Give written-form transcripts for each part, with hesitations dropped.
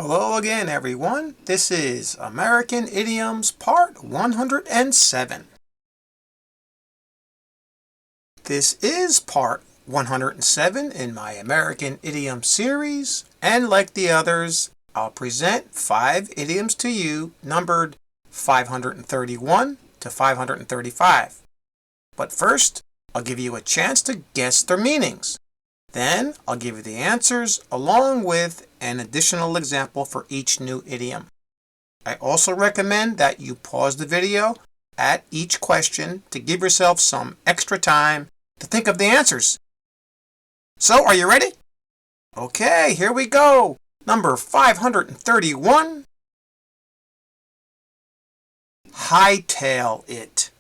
Hello again, everyone. This is American Idioms Part 107. This is Part 107 in my American Idiom series, and like the others, I'll present 5 idioms to you numbered 531 to 535. But first, I'll give you a chance to guess their meanings. Then I'll give you the answers along with an additional example for each new idiom. I also recommend that you pause the video at each question to give yourself some extra time to think of the answers. So, are you ready? Okay, here we go. Number 531. Hightail it.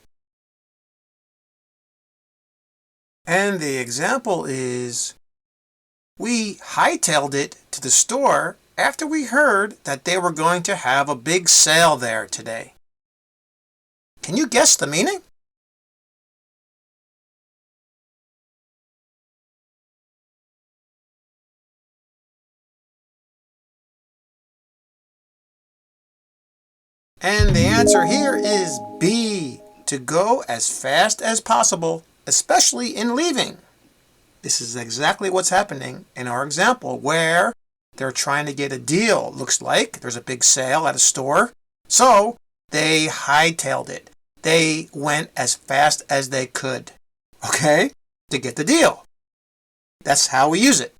And the example is, we hightailed it to the store after we heard that they were going to have a big sale there today. Can you guess the meaning? And the answer here is B, to go as fast as possible, especially in leaving. This is exactly what's happening in our example, where they're trying to get a deal. Looks like there's a big sale at a store. So they hightailed it. They went as fast as they could, okay, to get the deal. That's how we use it.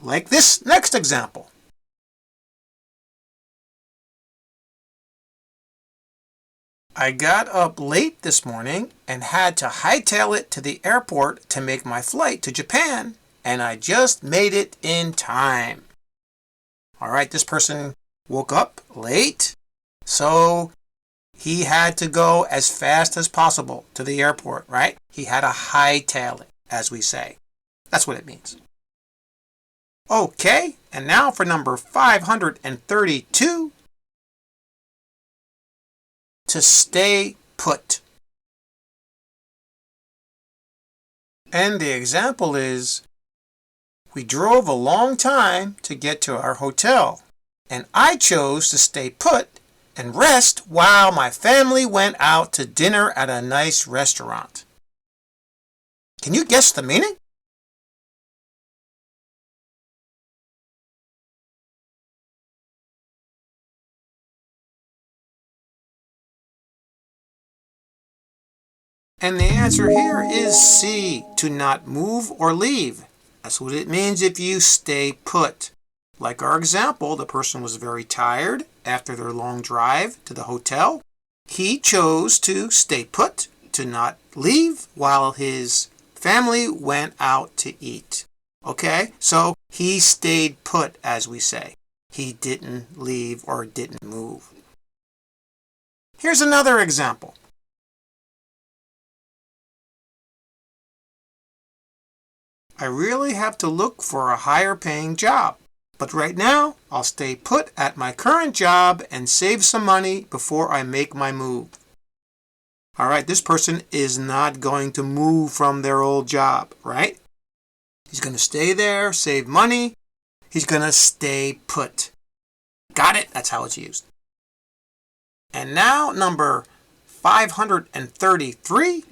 Like this next example. I got up late this morning and had to hightail it to the airport to make my flight to Japan, and I just made it in time. All right, this person woke up late, so he had to go as fast as possible to the airport, right? He had to hightail it, as we say. That's what it means. Okay, and now for number 532. To stay put. And the example is, we drove a long time to get to our hotel, and I chose to stay put and rest while my family went out to dinner at a nice restaurant. Can you guess the meaning? And the answer here is C, to not move or leave. That's what it means if you stay put. Like our example, the person was very tired after their long drive to the hotel. He chose to stay put, to not leave, while his family went out to eat. Okay, so he stayed put, as we say. He didn't leave or didn't move. Here's another example. I really have to look for a higher paying job. But right now, I'll stay put at my current job and save some money before I make my move. All right, this person is not going to move from their old job, right? He's going to stay there, save money. He's going to stay put. Got it? That's how it's used. And now, number 533.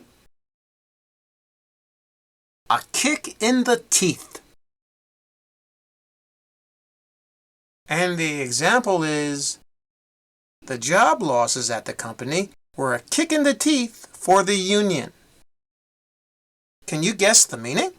A kick in the teeth. And the example is, the job losses at the company were a kick in the teeth for the union. Can you guess the meaning?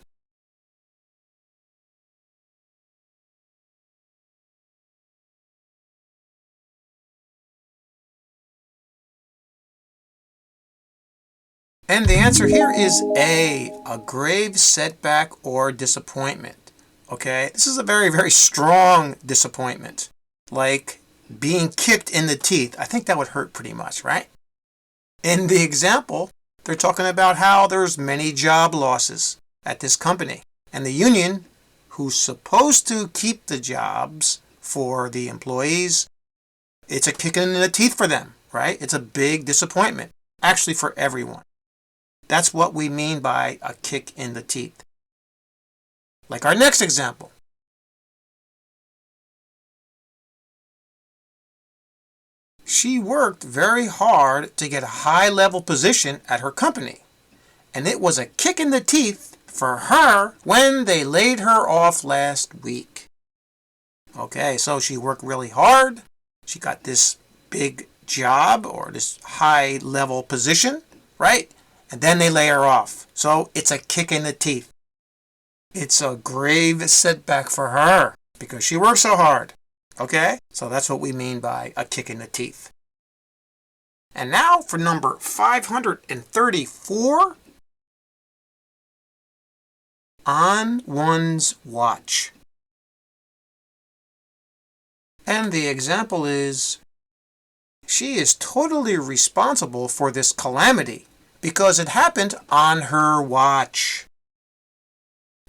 And the answer here is A, a grave setback or disappointment. Okay, this is a very, very strong disappointment. Like being kicked in the teeth. I think that would hurt pretty much, right? In the example, they're talking about how there's many job losses at this company. And the union, who's supposed to keep the jobs for the employees, it's a kick in the teeth for them, right? It's a big disappointment, actually for everyone. That's what we mean by a kick in the teeth. Like our next example. She worked very hard to get a high-level position at her company, and it was a kick in the teeth for her when they laid her off last week. Okay, so she worked really hard. She got this big job or this high-level position, right? And then they lay her off. So it's a kick in the teeth. It's a grave setback for her because she worked so hard. Okay? So that's what we mean by a kick in the teeth. And now for number 534. On one's watch. And the example is, she is totally responsible for this calamity because it happened on her watch.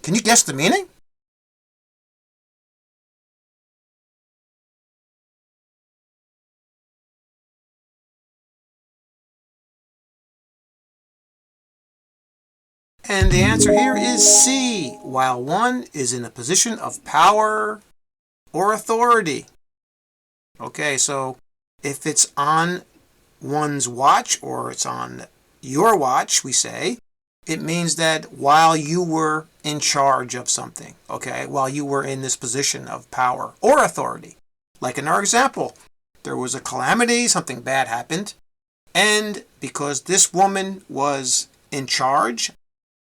Can you guess the meaning? And the answer here is C, while one is in a position of power or authority. Okay, so if it's on one's watch or it's on your watch, we say, it means that while you were in charge of something, okay, while you were in this position of power or authority. Like in our example, there was a calamity, something bad happened, and because this woman was in charge,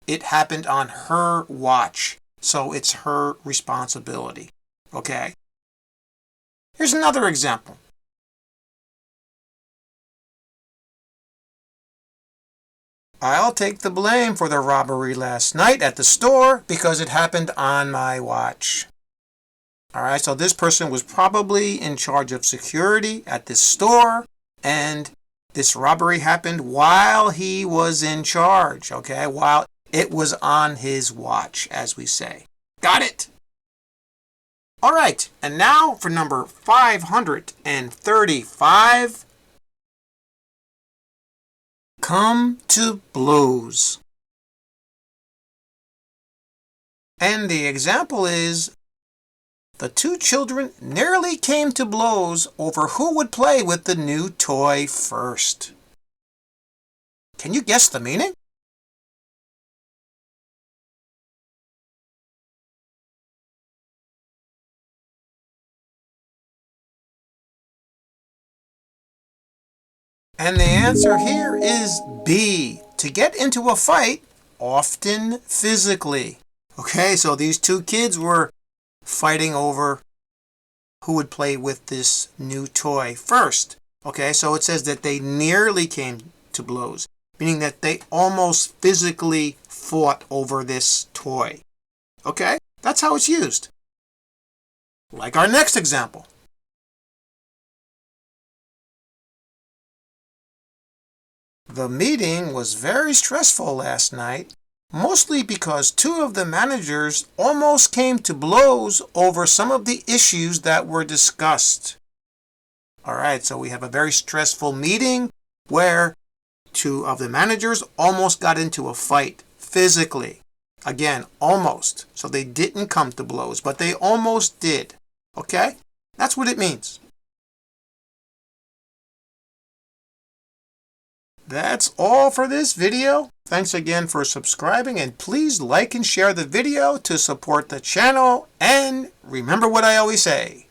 it happened on her watch, so it's her responsibility. Okay? Here's another example. I'll take the blame for the robbery last night at the store because it happened on my watch. Alright, so this person was probably in charge of security at this store, and this robbery happened while he was in charge, okay? While it was on his watch, as we say. Got it? All right, and now for number 535. Come to blows. And the example is, the two children nearly came to blows over who would play with the new toy first. Can you guess the meaning? And the answer here is B, to get into a fight, often physically. Okay, so these two kids were fighting over who would play with this new toy first. Okay, so it says that they nearly came to blows, meaning that they almost physically fought over this toy. Okay, that's how it's used. Like our next example. The meeting was very stressful last night, mostly because two of the managers almost came to blows over some of the issues that were discussed. All right, so we have a very stressful meeting where two of the managers almost got into a fight physically. Again, almost. So they didn't come to blows, but they almost did. Okay? That's what it means. That's all for this video. Thanks again for subscribing, and please like and share the video to support the channel. And remember what I always say,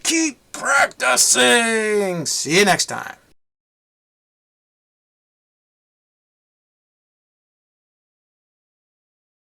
keep practicing. See you next time.